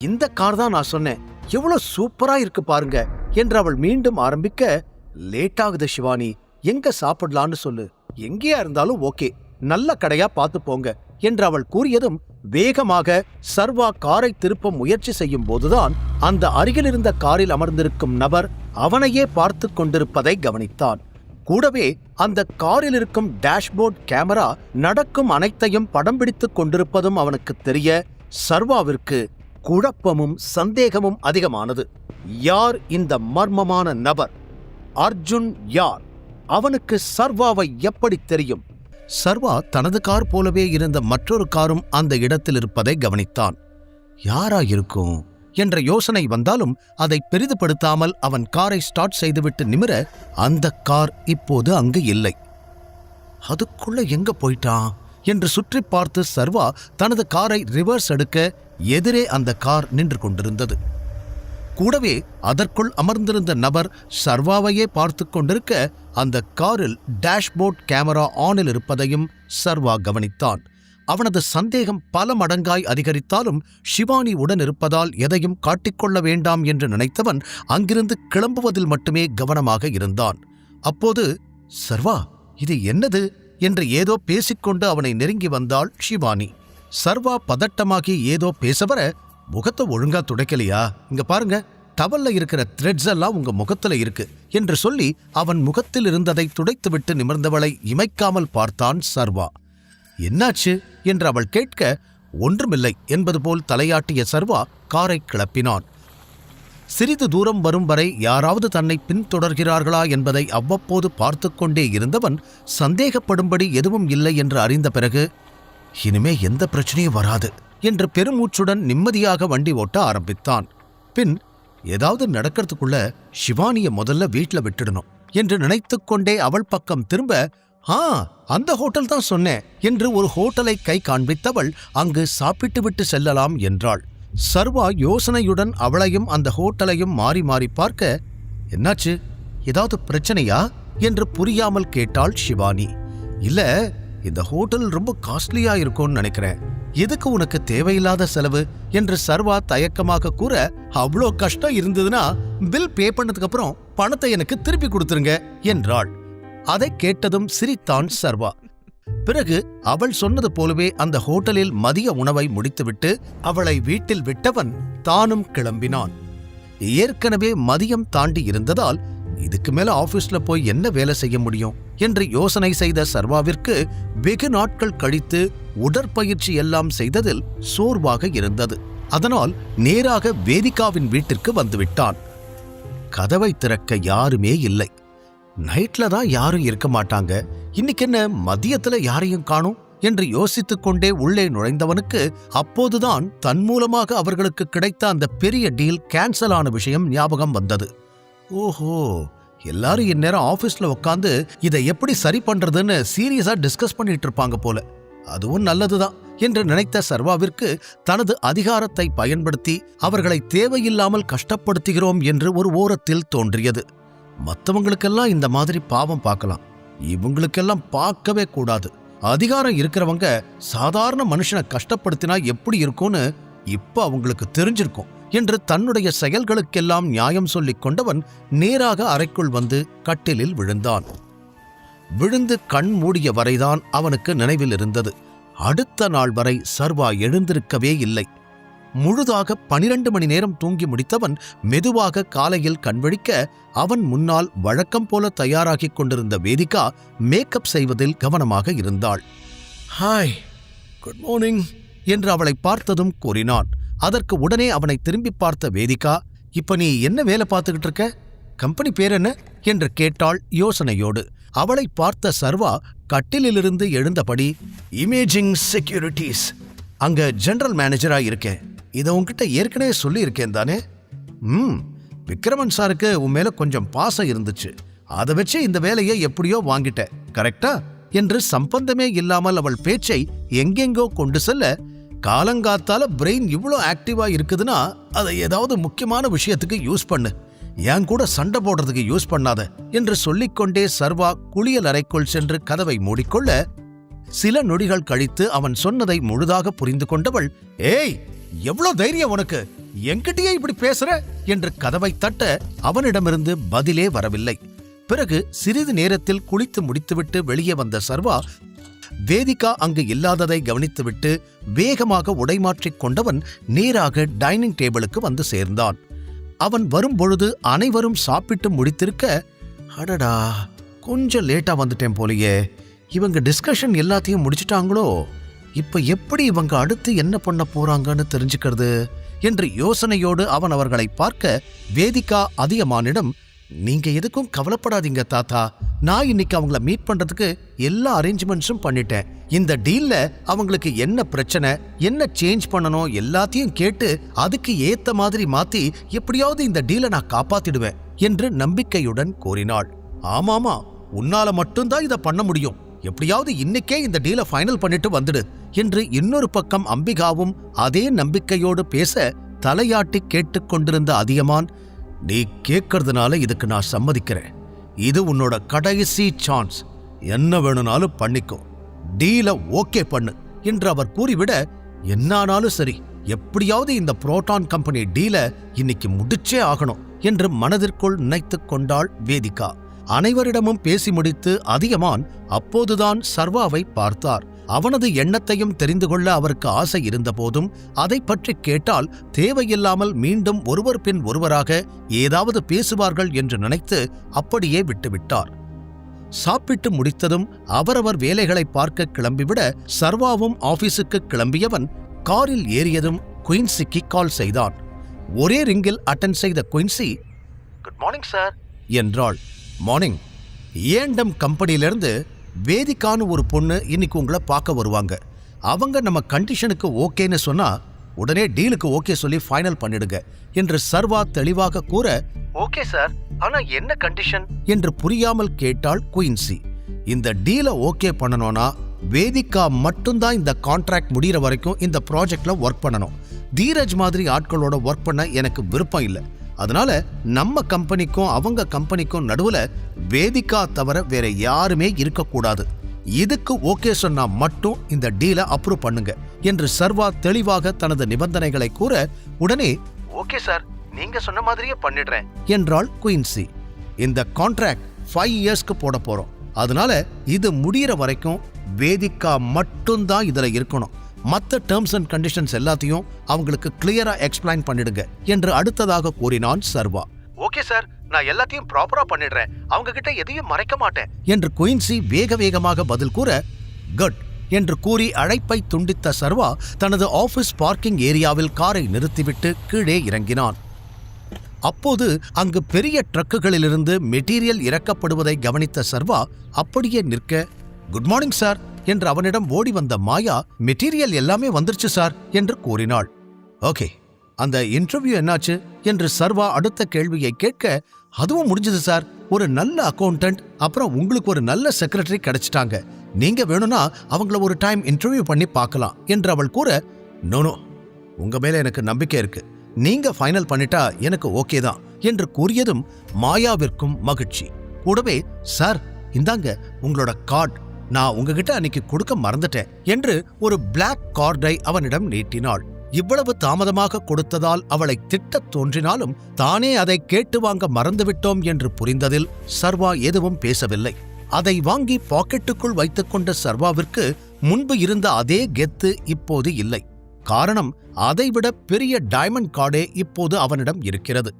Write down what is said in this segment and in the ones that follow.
இந்த கார் தான் நான் சொன்னேன், எவ்வளவு சூப்பரா இருக்கு பாருங்க என்று அவள் மீண்டும் ஆரம்பிக்க, லேட் ஆகுது சிவானி, எங்க சாப்பிடலான்னு சொல்லு, எங்கேயா இருந்தாலும் ஓகே, நல்ல கடையா பார்த்து போங்க என்று அவள் கூறியதும் வேகமாக சர்வா காரை திருப்ப முயற்சி செய்யும் போதுதான் அந்த அருகில் இருந்த காரில் அமர்ந்திருக்கும் நபர் அவனையே பார்த்து கொண்டிருப்பதை கவனித்தான். கூடவே அந்த காரில் இருக்கும் டேஷ்போர்ட் கேமரா நடக்கும் அனைத்தையும் படம் பிடித்துக் கொண்டிருப்பதும் அவனுக்கு தெரிய சர்வாவிற்கு குழப்பமும் சந்தேகமும் அதிகமானது. யார் இந்த மர்மமான நபர்? அர்ஜுன் யார்? அவனுக்கு சர்வாவை எப்படி தெரியும்? சர்வா தனது கார் போலவே இருந்த மற்றொரு காரும் அந்த இடத்தில் இருப்பதை கவனித்தான். யாராயிருக்கும் என்ற யோசனை வந்தாலும் அதை பெரிதுபடுத்தாமல் அவன் காரை ஸ்டார்ட் செய்துவிட்டு நிமிர அந்த கார் இப்போது அங்கு இல்லை. அதுக்குள்ள எங்க போயிட்டான் என்று சுற்றி பார்த்து சர்வா தனது காரை ரிவர்ஸ் எடுக்க எதிரே அந்த கார் நின்று கொண்டிருந்தது. கூடவே அதற்குள் அமர்ந்திருந்த நபர் சர்வாவையே பார்த்து கொண்டிருக்க அந்த காரில் டேஷ்போர்ட் கேமரா ஆனில் இருப்பதையும் சர்வா கவனித்தான். அவனது சந்தேகம் பல மடங்காய் அதிகரித்தாலும் ஷிவானி உடன் இருப்பதால் எதையும் காட்டிக்கொள்ள வேண்டாம் என்று நினைத்தவன் அங்கிருந்து கிளம்புவதில் மட்டுமே கவனமாக இருந்தான். அப்போது, சர்வா, இது என்னது என்று ஏதோ பேசிக்கொண்டு அவனை நெருங்கி வந்தாள் ஷிவானி. சர்வா பதட்டமாகி ஏதோ பேசவர, முகத்தை ஒழுங்கா துடைக்கலையா, இங்க பாருங்க, டவல்ல இருக்கிற த்ரெட்ஸ் எல்லாம் உங்க முகத்துல இருக்கு என்று சொல்லி அவன் முகத்தில் இருந்ததை துடைத்துவிட்டு நிமிர்ந்தவளை இமைக்காமல் பார்த்தான் சர்வா. என்னாச்சு என்று அவள் கேட்க, ஒன்றுமில்லை என்பது போல் தலையாட்டிய சர்வா காரை கிளப்பினான். சிறிது தூரம் வரும் வரை யாராவது தன்னை பின்தொடர்கிறார்களா என்பதை அவ்வப்போது பார்த்து கொண்டே இருந்தவன் சந்தேகப்படும்படி எதுவும் இல்லை என்று அறிந்த பிறகு, இனிமே எந்த பிரச்சனையும் வராது என்று பெருமூச்சுடன் நிம்மதியாக வண்டி ஓட்ட ஆரம்பித்தான். பின் ஏதாவது நடக்கிறதுக்குள்ள ஷிவானிய முதல்ல வீட்ல விட்டுடணும் என்று நினைத்துக்கொண்டே அவள் பக்கம் திரும்ப, அந்த ஹோட்டல் தான் சொன்னேன் என்று ஒரு ஹோட்டலை கை காண்பித்தவள் அங்கு சாப்பிட்டு விட்டு செல்லலாம் என்றாள். சர்வா யோசனையுடன் அவளையும் அந்த ஹோட்டலையும் மாறி மாறி பார்க்க, என்னாச்சு, ஏதாவது பிரச்சனையா என்று புரியாமல் கேட்டாள் ஷிவானி. இல்ல, இந்த ஹோட்டல் ரொம்ப காஸ்ட்லியா இருக்கும்னு நினைக்கிறேன், எதுக்கு உனக்கு தேவையில்லாத செலவு என்று சர்வா தயக்கமாக கூற, அவ்வளோ கஷ்டம் இருந்ததுன்னா பில் பே பண்ணதுக்கு அப்புறம் பணத்தை எனக்கு திருப்பி கொடுத்துருங்க என்றாள். அதை கேட்டதும் சிரித்தான் சர்வா. பிறகு அவள் சொன்னது போலவே அந்த ஹோட்டலில் மதிய உணவை முடித்துவிட்டு அவளை வீட்டில் விட்டவன் தானும் கிளம்பினான். ஏற்கனவே மதியம் தாண்டி இருந்ததால் இதுக்கு மேல ஆபீஸ்ல போய் என்ன வேலை செய்ய முடியும் என்று யோசனை செய்த சர்வாவிற்கு வெகு நாட்கள் கழித்து உடற்பயிற்சி எல்லாம் செய்ததில் சோர்வாக இருந்தது. அதனால் நேராக வேதிகாவின் வீட்டிற்கு வந்துவிட்டான். கதவை திறக்க யாருமே இல்லை. நைட்ல தான் யாரும் இருக்க மாட்டாங்க, இன்னைக்கு என்ன மதியத்துல யாரையும் காணும் என்று யோசித்துக் கொண்டே உள்ளே நுழைந்தவனுக்கு அப்போதுதான் தன் மூலமாக அவர்களுக்கு கிடைத்த அந்த பெரிய டீல் கேன்சல் ஆன விஷயம் ஞாபகம் வந்தது. ஓஹோ, எல்லாரும் இந்நேரம் ஆபீஸ்ல உட்காந்து இதை எப்படி சரி பண்றதுன்னு சீரியஸா டிஸ்கஸ் பண்ணிட்டு இருப்பாங்க போல. அதுவும் நல்லதுதான் என்று நினைத்த சர்வாவிற்கு தனது அதிகாரத்தை பயன்படுத்தி அவர்களை தேவையில்லாமல் கஷ்டப்படுத்துகிறோம் என்று ஒரு ஓரத்தில் தோன்றியது. மற்றவங்களுக்கெல்லாம் இந்த மாதிரி பாவம் பார்க்கலாம், இவங்களுக்கெல்லாம் பார்க்கவே கூடாது. அதிகாரம் இருக்கிறவங்க சாதாரண மனுஷனை கஷ்டப்படுத்தினா எப்படி இருக்கும்னு இப்ப அவங்களுக்கு தெரிஞ்சிருக்கும் என்று தன்னுடைய செயல்களுக்கெல்லாம் நியாயம் சொல்லிக் கொண்டவன் நேராக அறைக்குள் வந்து கட்டிலில் விழுந்தான். விழுந்து கண் மூடிய வரைதான் அவனுக்கு நினைவில் இருந்தது. அடுத்த நாள் வரை சர்வா எழுந்திருக்கவே இல்லை. முழுதாக 12 மணி நேரம் தூங்கி முடித்தவன் மெதுவாக காலையில் கண்விழிக்க அவன் முன்னால் வழக்கம் போல தயாராகிக் கொண்டிருந்த வேதிகா மேக்கப் செய்வதில் கவனமாக இருந்தாள். ஹாய், குட் மார்னிங் என்று அவளை பார்த்ததும் கூறினான். அதற்கு உடனே அவனை திரும்பி பார்த்த வேதிகா, இப்ப நீ என்ன வேலை பார்த்துக்கிட்டு இருக்க, கம்பெனி பேர் என்ன என்று கேட்டாள் யோசனையோடு. அவளை பார்த்த சர்வா கட்டிலிலிருந்து எழுந்தபடி, இமேஜிங் செக்யூரிட்டிஸ், அங்க ஜெனரல் மேனேஜரா இருக்கேன், இதை உன்கிட்ட ஏற்கனவே சொல்லி இருக்கேன் தானே? விக்ரமன் சாருக்கு உன் மேல கொஞ்சம் பாசம் இருந்துச்சு, அதை வச்சு இந்த வேலையை எப்படியோ வாங்கிட்ட, கரெக்டா என்று சம்பந்தமே இல்லாமல் அவள் பேச்சை எங்கெங்கோ கொண்டு செல்ல, காலங்காத்தால பிரெயின் இவ்வளோ ஆக்டிவா இருக்குதுன்னா அதை ஏதாவது முக்கியமான விஷயத்துக்கு யூஸ் பண்ணு, என் கூட சண்டை போடுறதுக்கு யூஸ் பண்ணாத என்று சொல்லிக்கொண்டே சர்வா குளியல் அறைக்குள் சென்று கதவை மூடிக்கொள்ள, சில நொடிகள் கழித்து அவன் சொன்னதை முழுதாக புரிந்து கொண்டவள், ஏய், எவ்வளவு தைரியம் உனக்கு, என்கிட்டயே இப்படி பேசுற என்று கதவை தட்ட அவனிடமிருந்து பதிலே வரவில்லை. பிறகு சிறிது நேரத்தில் குளித்து முடித்துவிட்டு வெளியே வந்த சர்வா வேதிகா அங்கு இல்லாததை கவனித்துவிட்டு வேகமாக உடைமாற்றிக் கொண்டவன் நேராக டைனிங் டேபிளுக்கு வந்து சேர்ந்தான். அவன் வரும்பொழுது அனைவரும் சாப்பிட்டு முடித்திருக்க, அடடா கொஞ்சம் லேட்டா வந்துட்டேன் போலயே, இவங்க டிஸ்கஷன் எல்லாத்தையும் முடிச்சிட்டாங்களோ, இப்ப எப்படி இவங்க அடுத்து என்ன பண்ண போறாங்கன்னு தெரிஞ்சுக்கிறது என்று யோசனையோடு அவன் அவர்களை பார்க்க வேதிகா அதியமானிடம், நீங்க எதுக்கும் கவலைப்படாதீங்க தாத்தா, நான் இன்னைக்கு அவங்கள மீட் பண்றதுக்கு எல்லா அரேஞ்ச்மெண்ட்ஸும் பண்ணிட்டேன். இந்த டீல்ல அவங்களுக்கு என்ன பிரச்சனை, என்ன சேஞ்ச் பண்ணணும் எல்லாத்தையும் கேட்டு அதுக்கு ஏத்த மாதிரி மாத்தி எப்படியாவது இந்த டீலை நான் காப்பாத்திடுவேன் என்று நம்பிக்கையுடன் கூறினாள். ஆமாமா, உன்னால மட்டும்தான் இதை பண்ண முடியும், எப்படியாவது இன்னைக்கே இந்த டீலை ஃபைனல் பண்ணிட்டு வந்துடு என்று இன்னொரு பக்கம் அம்பிகாவும் அதே நம்பிக்கையோடு பேச தலையாட்டி கேட்டுக்கொண்டிருந்த அதியமான், நீ கேட்கறதுனால இதுக்கு நான் சம்மதிக்கிறேன், இது உன்னோட கடைசி சான்ஸ், என்ன வேணும்னாலும் பண்ணிக்கோ, டீல ஓகே பண்ணு என்று அவர் கூறிவிட, என்னானாலும் சரி எப்படியாவது இந்த புரோட்டான் கம்பெனி டீல இன்னைக்கு முடிச்சே ஆகணும் என்று மனதிற்குள் நினைத்துக் கொண்டாள் வேதிகா. அனைவரிடமும் பேசி முடித்து அதியமான் அப்போதுதான் சர்வாவை பார்த்தார். அவனது எண்ணத்தையும் தெரிந்து கொள்ள அவருக்கு ஆசை இருந்தபோதும் அதை பற்றி கேட்டால் தேவையில்லாமல் மீண்டும் ஒருவர் பின் ஒருவராக ஏதாவது பேசுவார்கள் என்று நினைத்து அப்படியே விட்டுவிட்டார். சாப்பிட்டு முடித்ததும் அவரவர் வேலைகளை பார்க்க கிளம்பிவிட சர்வாவும் ஆபீஸுக்கு கிளம்பியவன் காரில் ஏறியதும் குயின்சிக்கு கால் செய்தான். ஒரே ரிங்கில் அட்டென்ட் செய்த குயின்சி, குட் மார்னிங் சார் என்றாள். மார்னிங். ஏண்டம் கம்பெனியிலிருந்து வேதிகான்னு ஒரு பொண்ணு இன்னைக்கு உங்களை பார்க்க வருவாங்க. அவங்க நம்ம கண்டிஷனுக்கு ஓகேன்னு சொன்னா உடனே டீலுக்கு ஓகே சொல்லி ஃபைனல் பண்ணிடுங்க என்று சர்வா தெளிவாக கூற, ஓகே சார், ஆனா என்ன கண்டிஷன் என்று புரியாமல் கேட்டாள் குயின்சி. இந்த டீலை ஓகே பண்ணணும்னா வேதிகா மட்டும்தான் இந்த கான்ட்ராக்ட் முடிகிற வரைக்கும் இந்த ப்ராஜெக்ட்ல ஒர்க் பண்ணணும். தீரஜ் மாதிரி ஆட்களோட ஒர்க் பண்ண எனக்கு விருப்பம் இல்லை. அதனால நம்ம கம்பெனிக்கும் அவங்க கம்பெனிக்கும் நடுவுல வேதிகா தவிர வேற யாருமே இருக்கக்கூடாது. இதுக்கு ஓகே சொன்னா மட்டும் இந்த டீலை அப்ரூவ் பண்ணுங்க என்று சர்வா தெளிவாக தனது நிபந்தனைகளை கூற, உடனே ஓகே சார், நீங்க சொன்ன மாதிரியே பண்ணிடுறேன் என்றாள் குயின்சி. இந்த கான்ட்ராக்ட் 5 இயர்ஸ்க்கு போட போறோம். அதனால இது முடிகிற வரைக்கும் வேதிகா மட்டும்தான் இதுல இருக்கணும். மற்ற டேர்ம்ஸ் அண்ட் கண்டிஷன்ஸ் எல்லாத்தையும் அவங்களுக்கு கிளியரா எக்ஸ்பிளைன் பண்ணிடுங்க என்று அடுத்ததாக கூறினான் சர்வா. ஓகே சார், நான் எல்லாத்தையும் ப்ராப்பரா பண்ணிடுறேன், அவங்க கிட்ட எதையும் மறைக்க மாட்டேன் என்று குயின்சி வேக வேகமாக பதில் கூற, குட் என்று கூறி அழைப்பை துண்டித்த சர்வா தனது ஆபீஸ் பார்க்கிங் ஏரியாவில் காரை நிறுத்திவிட்டு கீழே இறங்கினான். அப்போது அங்கு பெரிய ட்ரக்குகளிலிருந்து மெட்டீரியல் இறக்கப்படுவதை கவனித்த சர்வா அப்படியே நிற்க, குட் மார்னிங் சார் என்று அவனிடம் ஓடி வந்த மாயா, மெட்டீரியல் எல்லாமே வந்துருச்சு சார் என்று கூறினாள். ஓகே, அந்த இன்டர்வியூ என்னாச்சு என்று சர்வா அடுத்த கேள்வியை கேட்க, அதுவும் முடிஞ்சது சார், ஒரு நல்ல அக்கௌண்டன்ட் அப்புறம் உங்களுக்கு ஒரு நல்ல செக்ரட்டரி கிடைச்சிட்டாங்க, நீங்க வேணும்னா அவங்கள ஒரு டைம் இன்டர்வியூ பண்ணி பார்க்கலாம் என்று அவள் கூற, நோ, உங்க மேல எனக்கு நம்பிக்கை இருக்கு, நீங்க ஃபைனல் பண்ணிட்டா எனக்கு ஓகே தான் என்று கூறியதும் மாயாவிற்கும் மகிழ்ச்சி. கூடவே, சார் இந்தாங்க உங்களோட கார்டு, நான் உங்ககிட்ட அன்னைக்கு கொடுக்க மறந்துட்டேன் என்று ஒரு பிளாக் கார்டை அவனிடம் நீட்டினாள். இவ்வளவு தாமதமாக கொடுத்ததால் அவளை திட்டத் தோன்றினாலும் தானே அதை கேட்டு வாங்க மறந்துவிட்டோம் என்று புரிந்ததில் சர்வா எதுவும் பேசவில்லை. அதை வாங்கி பாக்கெட்டுக்குள் வைத்துக்கொண்ட சர்வாவிற்கு முன்பு இருந்த அதே கெத்து இப்போது இல்லை. காரணம், அதைவிட பெரிய டைமண்ட் கார்டே இப்போது அவனிடம் இருக்கிறது.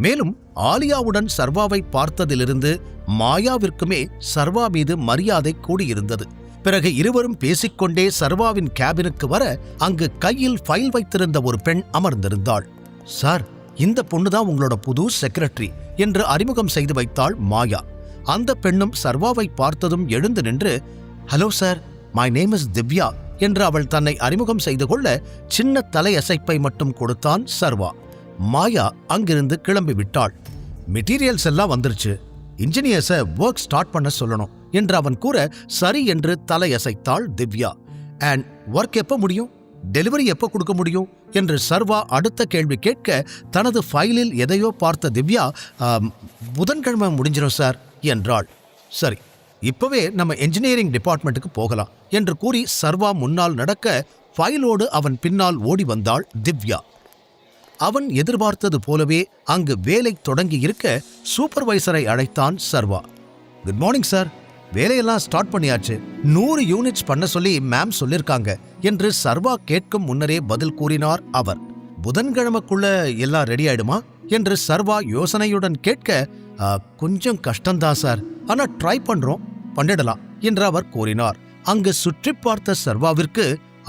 மேலும் ஆலியாவுடன் சர்வாவை பார்த்ததிலிருந்து மாயாவிற்குமே சர்வா மீது மரியாதை கூடியிருந்தது. பிறகு இருவரும் பேசிக்கொண்டே சர்வாவின் கேபினுக்கு வர அங்கு கையில் ஃபைல் வைத்திருந்த ஒரு பெண் அமர்ந்திருந்தாள். சார், இந்த பொண்ணுதான் உங்களோட புது செக்ரட்டரி என்று அறிமுகம் செய்து வைத்தாள் மாயா. அந்த பெண்ணும் சர்வாவை பார்த்ததும் எழுந்து நின்று, hello sir, my name is Divya என்று அவள் தன்னை அறிமுகம் செய்து கொள்ள சின்ன தலையசைப்பை மட்டும் கொடுத்தான் சர்வா. மாயா அங்கிருந்து கிளம்பி விட்டாள். மெட்டீரியல்ஸ் எல்லாம் வந்துருச்சு, இன்ஜினியர்ஸை ஒர்க் ஸ்டார்ட் பண்ண சொல்லணும் என்று அவன் கூற, சரி என்று தலையசைத்தாள் திவ்யா. அண்ட் ஒர்க் எப்ப முடியும், டெலிவரி எப்ப கொடுக்க முடியும் என்று சர்வா அடுத்த கேள்வி கேட்க, தனது ஃபைலில் எதையோ பார்த்த திவ்யா, புதன்கிழமை முடிஞ்சிடும் சார் என்றாள். சரி, இப்பவே நம்ம என்ஜினியரிங் டிபார்ட்மெண்ட்டுக்கு போகலாம் என்று கூறி சர்வா முன்னால் நடக்க ஃபைலோடு அவன் பின்னால் ஓடி வந்தாள் திவ்யா. அவன் எதிர்பார்த்தது போலவே அங்கு வேலை தொடங்கி இருக்க சூப்பர்வைசரை அழைத்தான் சர்வா. குட் மார்னிங் சார், வேலையெல்லாம் ஸ்டார்ட் பண்ணியாச்சு. 100 யூனிட்ஸ் பண்ண சொல்லி மேம் சொல்லிருக்காங்க என்று சர்வா கேட்கும் முன்னரே பதில் கூறினார் அவர். புதன்கிழமைக்குள்ள எல்லாம் ரெடி ஆயிடுமா என்று சர்வா யோசனையுடன் கேட்க, கொஞ்சம் கஷ்டம்தான் சார், ஆனா ட்ரை பண்ணிடலாம் என்று அவர் கூறினார். அங்கு சுற்றி பார்த்த சர்வாவிற்கு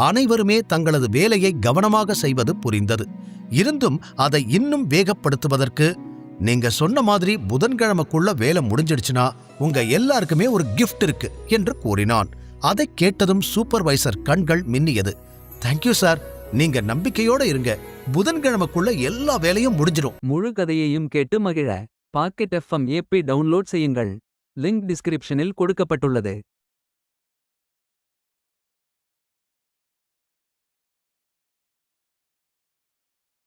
அனைவருமே தங்களது வேலையை கவனமாக செய்வது புரிந்தது. இருந்தும் அதை இன்னும் வேகப்படுத்துவதற்கு, நீங்க சொன்ன மாதிரி புதன்கிழமைக்குள்ள வேலை முடிஞ்சிடுச்சுன்னா உங்க எல்லாருக்குமே ஒரு கிஃப்ட் இருக்கு என்று கூறினான். அதை கேட்டதும் சூப்பர்வைசர் கண்கள் மின்னியது. தேங்க்யூ சார், நீங்க நம்பிக்கையோட இருங்க, புதன்கிழமைக்குள்ள எல்லா வேலையும் முடிஞ்சிடும். முழு கதையையும் கேட்டு மகிழ பாக்கெட் FM APP டவுன்லோட் செய்யுங்கள். லிங்க் டிஸ்கிரிப்ஷனில் கொடுக்கப்பட்டுள்ளது.